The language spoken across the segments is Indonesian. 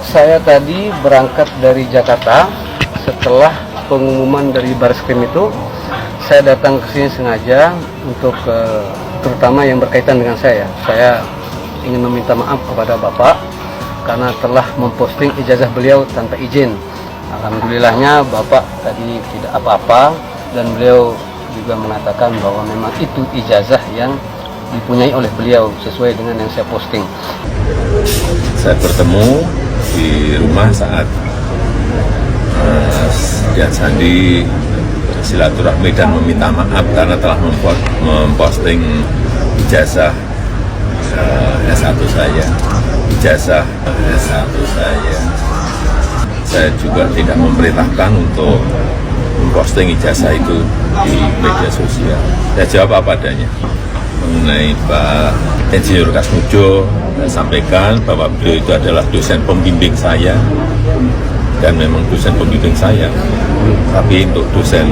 Saya tadi berangkat dari Jakarta. Setelah pengumuman dari Bareskrim itu, saya datang ke sini sengaja untuk terutama yang berkaitan dengan saya. Saya ingin meminta maaf kepada Bapak karena telah memposting ijazah beliau tanpa izin. Alhamdulillahnya Bapak tadi tidak apa-apa dan beliau juga mengatakan bahwa memang itu ijazah yang dipunyai oleh beliau sesuai dengan yang saya posting. Saya bertemu di rumah saat Dian Sandi silaturahmi dan meminta maaf karena telah memposting ijazah S1 saya. Ijazah S1 saya. Saya juga tidak memerintahkan untuk memposting ijazah itu di media sosial. Saya jawab apa adanya. Mengenai Pak Insinyur Kasmujo, saya sampaikan bahwa beliau itu adalah dosen pembimbing saya dan memang dosen pembimbing saya. Tapi untuk dosen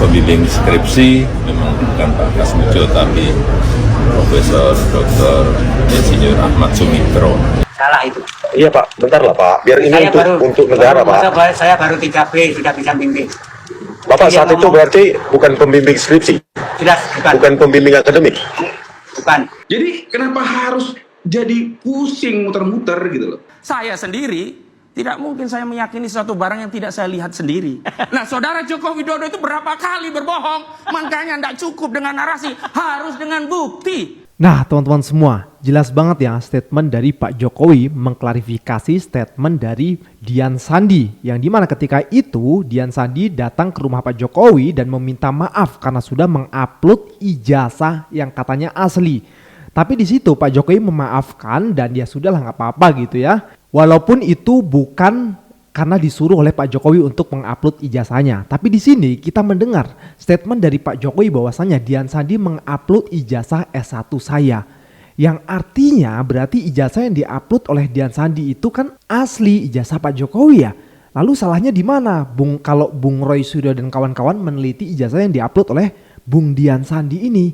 pembimbing skripsi memang bukan Pak Kasmujo tapi Profesor Dr. Insinyur Ahmad Sumitro. Salah itu. Iya Pak, bentar lah Pak, biar ini untuk negara Pak. Saya baru 3B sudah bisa bimbing. Bapak saat itu berarti bukan pembimbing skripsi? Jelas, Bukan pembimbing akademik? Bukan. Jadi kenapa harus jadi pusing muter-muter gitu loh? Saya sendiri tidak mungkin saya meyakini suatu barang yang tidak saya lihat sendiri. Nah, saudara Joko Widodo itu berapa kali berbohong, makanya tidak cukup dengan narasi, harus dengan bukti. Nah teman-teman semua, jelas banget ya statement dari Pak Jokowi mengklarifikasi statement dari Dian Sandi. Yang dimana ketika itu Dian Sandi datang ke rumah Pak Jokowi dan meminta maaf karena sudah mengupload ijazah yang katanya asli. Tapi di situ Pak Jokowi memaafkan dan ya sudahlah nggak apa-apa gitu ya. Walaupun itu bukan karena disuruh oleh Pak Jokowi untuk mengupload ijazahnya. Tapi di sini kita mendengar statement dari Pak Jokowi bahwasanya Dian Sandi mengupload ijazah S1 saya. Yang artinya berarti ijazah yang diupload oleh Dian Sandi itu kan asli ijazah Pak Jokowi ya. Lalu salahnya di mana? Kalau Bung Roy Suryo dan kawan-kawan meneliti ijazah yang diupload oleh Bung Dian Sandi ini.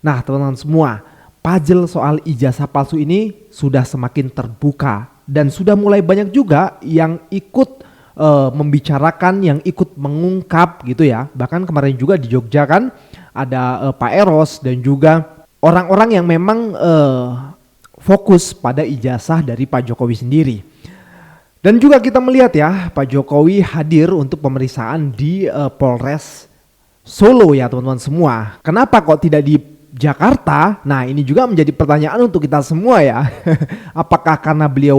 Nah teman-teman semua, puzzle soal ijazah palsu ini sudah semakin terbuka. Dan sudah mulai banyak juga yang ikut membicarakan, yang ikut mengungkap gitu ya. Bahkan kemarin juga di Jogja kan ada Pak Eros dan juga orang-orang yang memang fokus pada ijazah dari Pak Jokowi sendiri. Dan juga kita melihat ya Pak Jokowi hadir untuk pemeriksaan di Polres Solo ya teman-teman semua. Kenapa kok tidak di Jakarta? Nah ini juga menjadi pertanyaan untuk kita semua ya. Apakah karena beliau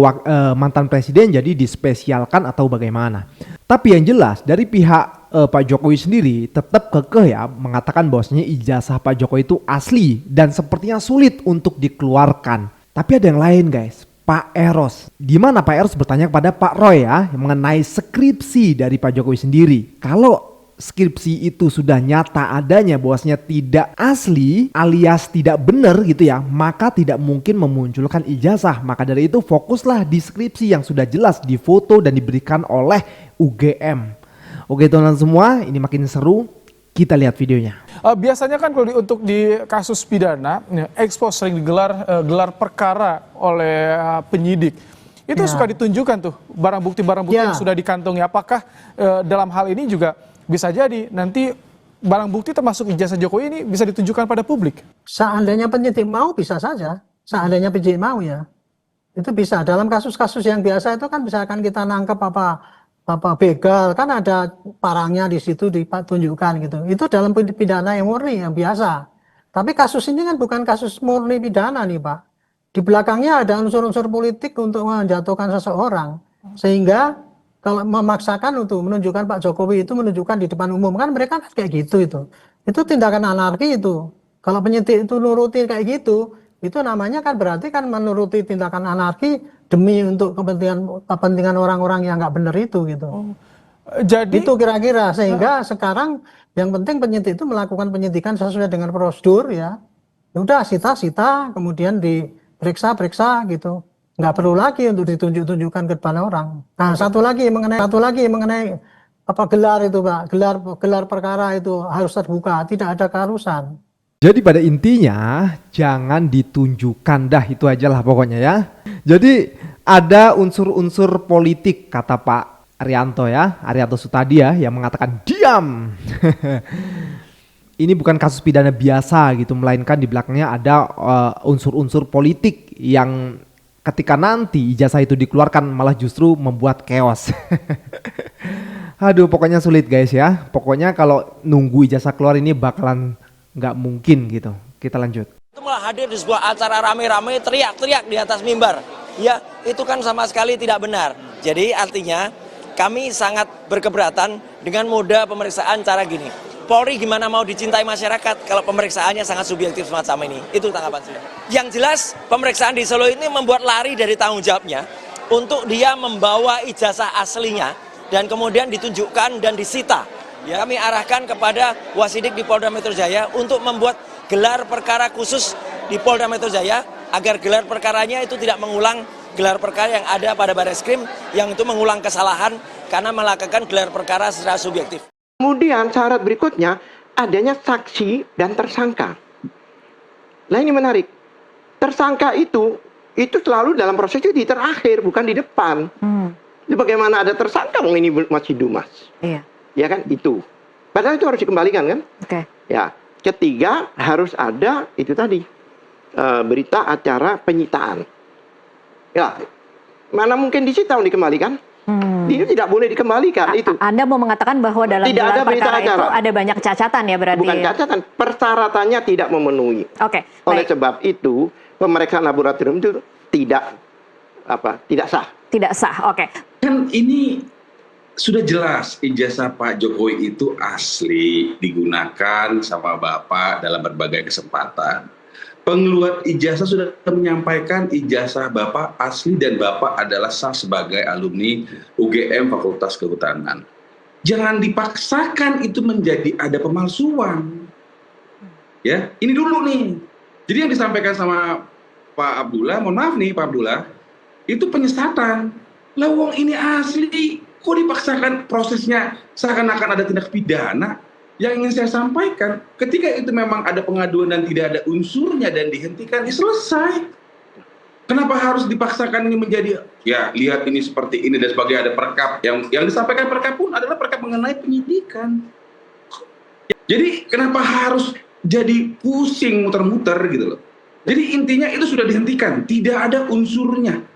mantan presiden jadi dispesialkan atau bagaimana? Tapi yang jelas dari pihak Pak Jokowi sendiri tetap kekeh ya mengatakan bahwasanya ijazah Pak Jokowi itu asli dan sepertinya sulit untuk dikeluarkan. Tapi ada yang lain guys, Pak Eros. Di mana Pak Eros bertanya kepada Pak Roy ya mengenai skripsi dari Pak Jokowi sendiri. Kalau skripsi itu sudah nyata adanya bahwasanya tidak asli alias tidak benar gitu ya, maka tidak mungkin memunculkan ijazah. Maka dari itu fokuslah di skripsi yang sudah jelas difoto dan diberikan oleh UGM. Oke teman-teman semua, ini makin seru. Kita lihat videonya. Biasanya kan kalau untuk di kasus pidana, ekspos sering digelar gelar perkara oleh penyidik. Itu suka ditunjukkan tuh barang bukti yang sudah dikantongi. Apakah dalam hal ini juga bisa jadi nanti barang bukti termasuk ijazah Jokowi ini bisa ditunjukkan pada publik? Seandainya penyidik mau bisa saja. Seandainya penyidik mau ya. Itu bisa. Dalam kasus-kasus yang biasa itu kan misalkan kita nangkep apa begal. Kan ada parangnya di situ ditunjukkan gitu. Itu dalam pidana yang murni yang biasa. Tapi kasus ini kan bukan kasus murni pidana nih Pak. Di belakangnya ada unsur-unsur politik untuk menjatuhkan seseorang. Sehingga kalau memaksakan untuk menunjukkan Pak Jokowi itu menunjukkan di depan umum kan mereka kayak gitu itu tindakan anarki itu. Kalau penyidik itu nuruti kayak gitu, itu namanya kan berarti kan menuruti tindakan anarki demi untuk kepentingan orang-orang yang nggak benar itu gitu. Jadi itu kira-kira sehingga sekarang yang penting penyidik itu melakukan penyidikan sesuai dengan prosedur ya. Udah sita-sita kemudian diperiksa gitu. Nggak perlu lagi untuk ditunjuk-tunjukkan ke depan orang. Nah, satu lagi mengenai apa gelar itu Pak, gelar perkara itu harus terbuka, tidak ada keharusan. Jadi pada intinya jangan ditunjukkan dah, itu aja lah pokoknya ya. Jadi Ada unsur-unsur politik, kata Pak Arianto ya, Arianto Sutadi ya, yang mengatakan diam. Ini bukan kasus pidana biasa gitu, melainkan di belakangnya ada unsur-unsur politik yang ketika nanti ijazah itu dikeluarkan malah justru membuat chaos. Aduh, pokoknya sulit guys ya. Pokoknya kalau nunggu ijazah keluar ini bakalan nggak mungkin gitu. Kita lanjut. Itu malah hadir di sebuah acara rame-rame teriak-teriak di atas mimbar. Ya, itu kan sama sekali tidak benar. Jadi artinya kami sangat berkeberatan dengan moda pemeriksaan cara gini. Polri gimana mau dicintai masyarakat kalau pemeriksaannya sangat subjektif semacam ini? Itu tanggapan saya. Yang jelas pemeriksaan di Solo ini membuat lari dari tanggung jawabnya untuk dia membawa ijazah aslinya dan kemudian ditunjukkan dan disita. Ya, kami arahkan kepada Wasidik di Polda Metro Jaya untuk membuat gelar perkara khusus di Polda Metro Jaya agar gelar perkaranya itu tidak mengulang gelar perkara yang ada pada Bareskrim yang itu mengulang kesalahan karena melakukan gelar perkara secara subjektif. Kemudian syarat berikutnya adanya saksi dan tersangka. Nah ini menarik. Tersangka itu selalu dalam proses itu di terakhir, bukan di depan. Jadi bagaimana ada tersangka ini masih Dumas? Iya. Ya kan itu. Padahal itu harus dikembalikan kan? Oke. Ya. Ketiga harus ada itu tadi berita acara penyitaan. Ya. Mana mungkin disita dikembalikan? Ini tidak boleh dikembalikan itu. Anda mau mengatakan bahwa dalam tidak gelar ada berita perkara acara. itu ada banyak cacatan ya berarti? Bukan cacatan, persyaratannya tidak memenuhi. Oke. Oleh sebab itu pemeriksaan laboratorium itu tidak sah. Tidak sah. Oke. Kan ini sudah jelas ijazah Pak Jokowi itu asli, digunakan sama Bapak dalam berbagai kesempatan. Pengeluar ijazah sudah menyampaikan ijazah Bapak asli dan Bapak adalah sah sebagai alumni UGM Fakultas Kehutanan. Jangan dipaksakan itu menjadi ada pemalsuan. Ya, ini dulu nih. Jadi yang disampaikan sama Pak Abdullah, mohon maaf nih Pak Abdullah, itu penyesatan. Lah wong ini asli, kok dipaksakan prosesnya seakan-akan ada tindak pidana? Yang ingin saya sampaikan, ketika itu memang ada pengaduan dan tidak ada unsurnya dan dihentikan, selesai. Kenapa harus dipaksakan ini menjadi, ya lihat ini seperti ini dan sebagainya, ada perkap. Yang disampaikan perkap pun adalah perkap mengenai penyidikan. Jadi kenapa harus jadi pusing muter-muter gitu loh. Jadi intinya itu sudah dihentikan, tidak ada unsurnya.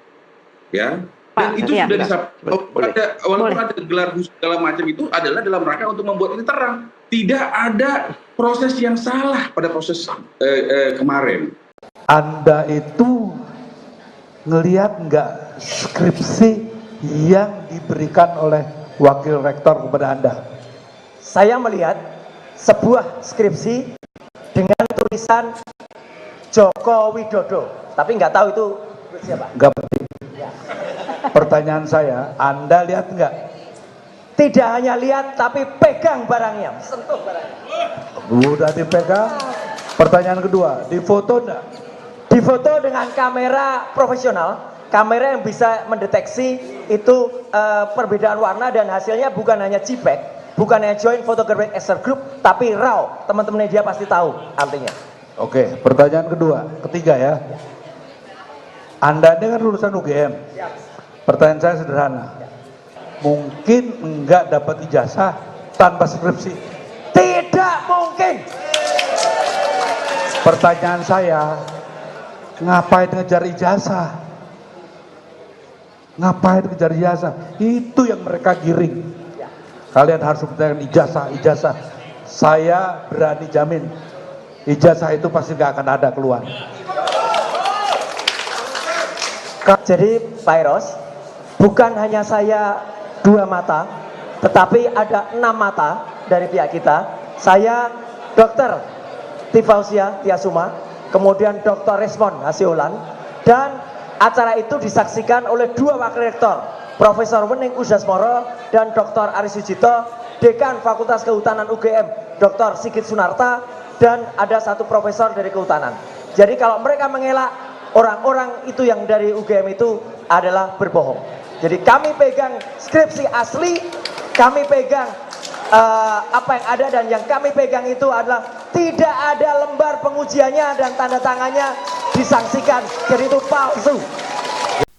Ya. Dan itu sudah disampaikan, walaupun ada gelar khusus segala macam itu adalah dalam rangka untuk membuat ini terang. Tidak ada proses yang salah pada proses kemarin. Anda itu ngelihat nggak skripsi yang diberikan oleh wakil rektor kepada Anda? Saya melihat sebuah skripsi dengan tulisan Joko Widodo, tapi nggak tahu itu siapa. Nggak penting. Pertanyaan saya, Anda lihat nggak? Tidak hanya lihat, tapi pegang barangnya, sentuh barangnya. Udah dipegang. Pertanyaan kedua, difoto enggak? Difoto dengan kamera profesional, kamera yang bisa mendeteksi itu perbedaan warna dan hasilnya bukan hanya JPEG, bukan hanya Joint Photographic Excerpt Group, tapi RAW. Teman-teman media pasti tahu artinya. Oke, pertanyaan ketiga ya. Anda ini kan lulusan UGM. Pertanyaan saya sederhana. Mungkin enggak dapat ijazah tanpa skripsi? Tidak mungkin. Pertanyaan saya, ngapain ngejar ijazah? Ngapain ngejar ijazah? Itu yang mereka giring. Kalian harus menggunakan ijazah. Saya berani jamin, ijazah itu pasti nggak akan ada keluar. Jadi Pak Eros, bukan hanya saya 2 mata, tetapi ada 6 mata dari pihak kita. Saya Dr. Tifausia Tiasuma, kemudian Dr. Resmond Hasiolan, dan acara itu disaksikan oleh 2 wakil rektor, Profesor Wening Udasmoro dan Dr. Aris Sujito, Dekan Fakultas Kehutanan UGM, Dr. Sigit Sunarta, dan ada 1 profesor dari kehutanan. Jadi kalau mereka mengelak, orang-orang itu yang dari UGM itu adalah berbohong. Jadi kami pegang skripsi asli, kami pegang apa yang ada, dan yang kami pegang itu adalah tidak ada lembar pengujiannya dan tanda tangannya disangsikan. Jadi itu palsu.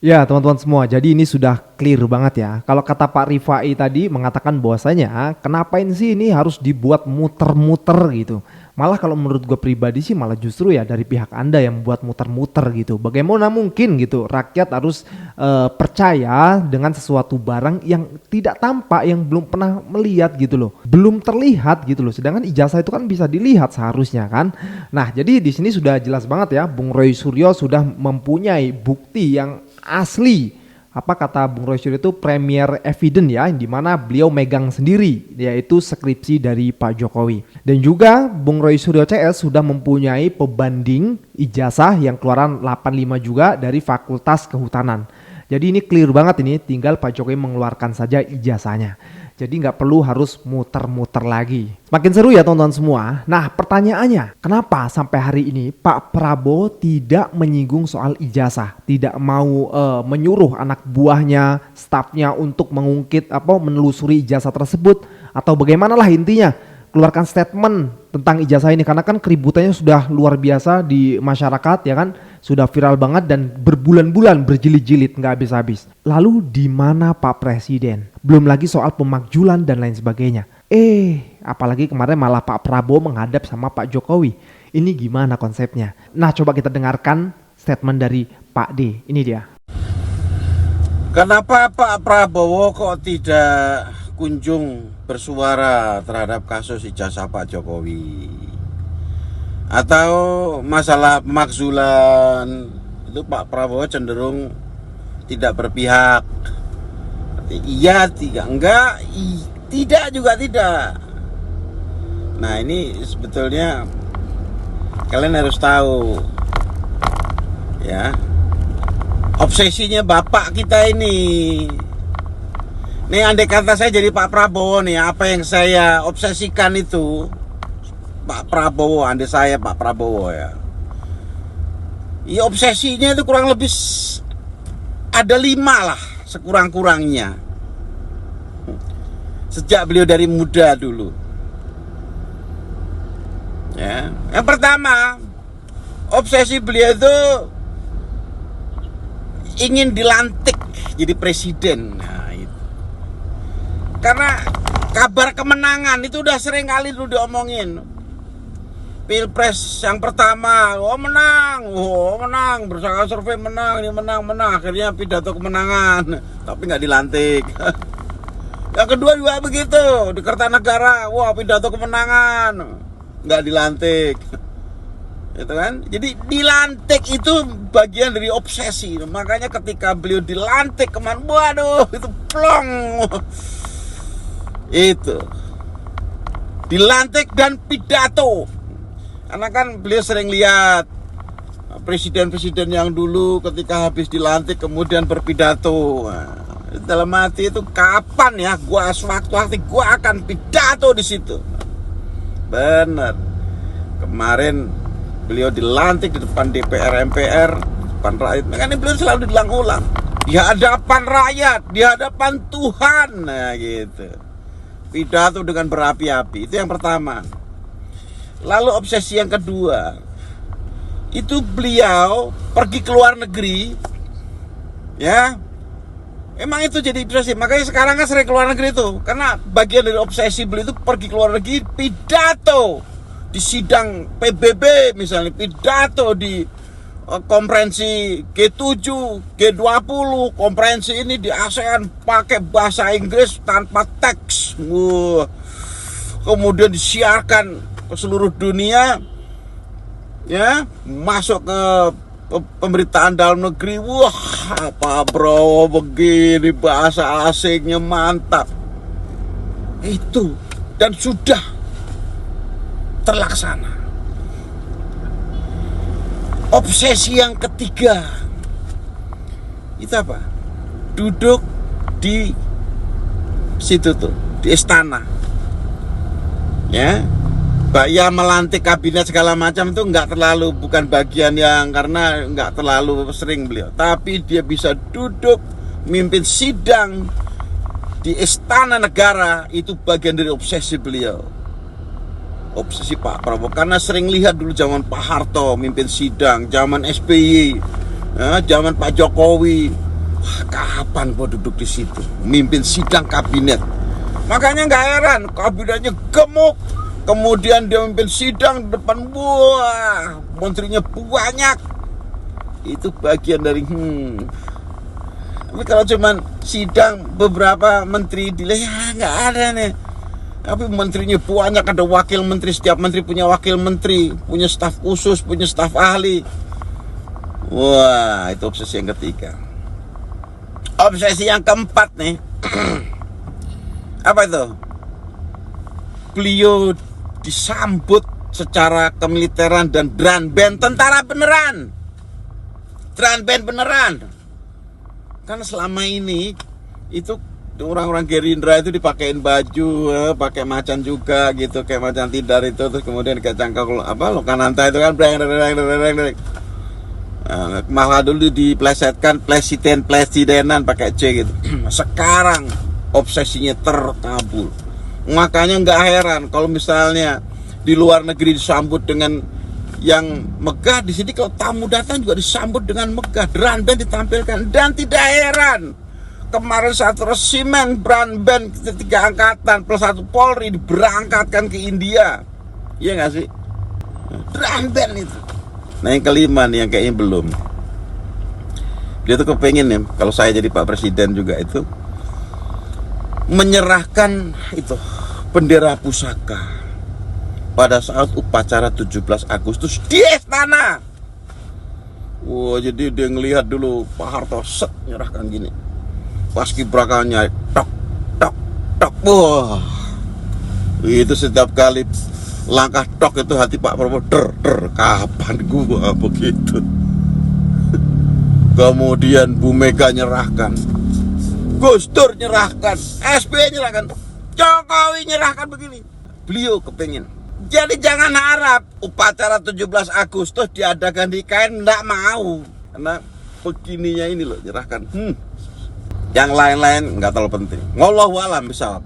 Ya teman-teman semua, jadi ini sudah clear banget ya. Kalau kata Pak Rifai tadi mengatakan bahwasanya kenapain sih ini harus dibuat muter-muter gitu. Malah kalau menurut gue pribadi sih malah justru ya dari pihak Anda yang membuat muter-muter gitu. Bagaimana mungkin gitu rakyat harus percaya dengan sesuatu barang yang tidak tampak, yang belum pernah melihat gitu loh. Belum terlihat gitu loh. Sedangkan ijazah itu kan bisa dilihat seharusnya kan. Nah jadi di sini sudah jelas banget ya, Bung Roy Suryo sudah mempunyai bukti yang asli. Apa kata Bung Roy Suryo itu premier evidence ya, di mana beliau megang sendiri, yaitu skripsi dari Pak Jokowi. Dan juga Bung Roy Suryo CS sudah mempunyai pembanding ijazah yang keluaran 85 juga dari Fakultas Kehutanan. Jadi ini clear banget, ini tinggal Pak Jokowi mengeluarkan saja ijazahnya. Jadi nggak perlu harus muter-muter lagi. Makin seru ya teman-teman semua. Nah pertanyaannya, kenapa sampai hari ini Pak Prabowo tidak menyinggung soal ijazah? Tidak mau menyuruh anak buahnya, stafnya untuk mengungkit menelusuri ijazah tersebut? Atau bagaimanalah intinya? Keluarkan statement tentang ijazah ini, karena kan keributannya sudah luar biasa di masyarakat ya kan, sudah viral banget dan berbulan-bulan berjilid-jilid nggak habis-habis. Lalu di mana Pak Presiden? Belum lagi soal pemakjulan dan lain sebagainya. Apalagi kemarin malah Pak Prabowo menghadap sama Pak Jokowi. Ini gimana konsepnya? Nah coba kita dengarkan statement dari Pak D. Ini dia. Kenapa Pak Prabowo kok tidak kunjung bersuara terhadap kasus ijazah Pak Jokowi? Atau masalah pemakzulan itu Pak Prabowo cenderung tidak berpihak? Iya, enggak, tidak juga tidak. Nah ini sebetulnya kalian harus tahu ya, obsesinya bapak kita ini. Nih andai kata saya jadi Pak Prabowo nih, apa yang saya obsesikan itu Pak Prabowo, andai saya Pak Prabowo ya, ya obsesinya itu kurang lebih ada 5 lah sekurang-kurangnya, sejak beliau dari muda dulu ya. Yang pertama, obsesi beliau itu ingin dilantik jadi presiden. Nah itu karena kabar kemenangan itu udah sering kali dulu diomongin. Pilpres yang pertama, menang, berdasarkan survei menang, ini menang, akhirnya pidato kemenangan, tapi nggak dilantik. Yang kedua juga begitu, di Kertanegara, pidato kemenangan, nggak dilantik, gitu kan? Jadi dilantik itu bagian dari obsesi. Makanya ketika beliau dilantik kemarin, waduh, itu plong, itu dilantik dan pidato. Karena kan beliau sering lihat presiden-presiden yang dulu ketika habis dilantik kemudian berpidato. Nah, dalam hati itu kapan ya gua sewaktu-waktu gua akan pidato di situ. Benar. Kemarin beliau dilantik di depan DPR, MPR, depan rakyat. Makanya beliau selalu diulang-ulang. Di hadapan rakyat, di hadapan Tuhan. Nah gitu. Pidato dengan berapi-api. Itu yang pertama. Lalu obsesi yang kedua, itu beliau pergi ke luar negeri, ya. Emang itu jadi obsesi. Makanya sekarang kan sering ke luar negeri itu, karena bagian dari obsesi beliau itu pergi ke luar negeri, pidato di sidang PBB misalnya, pidato di konferensi G7, G20, konferensi ini di ASEAN pakai bahasa Inggris tanpa teks. Kemudian disiarkan ke seluruh dunia, ya, masuk ke pemberitaan dalam negeri. Wah, Pak Bro begini, bahasa asingnya mantap. Itu dan sudah terlaksana. Obsesi yang ketiga itu apa? Duduk di situ tuh, di istana, ya. Ya melantik kabinet segala macam itu nggak terlalu, bukan bagian yang, karena nggak terlalu sering beliau. Tapi dia bisa duduk mimpin sidang di istana negara, itu bagian dari obsesi beliau. Obsesi Pak Prabowo, karena sering lihat dulu zaman Pak Harto mimpin sidang, zaman SBY, ya, zaman Pak Jokowi, Kapan gua duduk di situ mimpin sidang kabinet? Makanya nggak heran kabinetnya gemuk. Kemudian dia mimpin sidang depan, wah, menterinya banyak. Itu bagian dari Tapi kalau cuman sidang beberapa menteri dilihat, ya nggak ada nih. Tapi menterinya banyak, ada wakil menteri, setiap menteri punya wakil menteri, punya staf khusus, punya staf ahli. Wah, itu obsesi yang ketiga. Obsesi yang keempat nih. Apa itu? Beliau disambut secara kemiliteran dan drum band tentara beneran. Drum band beneran. Karena selama ini itu orang-orang Gerindra itu dipakein baju, pakai macan juga gitu, kayak macan tidar itu, terus kemudian kayak cangkok Lokananta itu kan malah dulu diplesetkan presidenan pakai C gitu. Sekarang obsesinya terkabul. Makanya nggak heran kalau misalnya di luar negeri disambut dengan yang megah, di sini kalau tamu datang juga disambut dengan megah, drum band ditampilkan, dan tidak heran kemarin 1 resimen drum band 3 angkatan plus 1 Polri diberangkatkan ke India, iya nggak sih? Drum band itu. Nah yang kelima nih yang kayaknya belum, dia tuh kepengen nih kalau saya jadi Pak Presiden juga itu menyerahkan itu bendera pusaka pada saat upacara 17 Agustus di istana. Wah, jadi dia ngelihat dulu Pak Harto set nyerahkan gini, paskibraka-nya tok tok tok. Wah, itu setiap kali langkah tok itu hati Pak Prabowo der kapan gua begitu. Kemudian Bu Mega nyerahkan, Gus Dur nyerahkan, SBY nyerahkan, Jokowi nyerahkan begini. Beliau kepengen. Jadi jangan harap upacara 17 Agustus diadakan di IKN, enggak mau. Karena begininya ini loh, nyerahkan. Yang lain-lain enggak terlalu penting. Wallahu a'lam bishawab.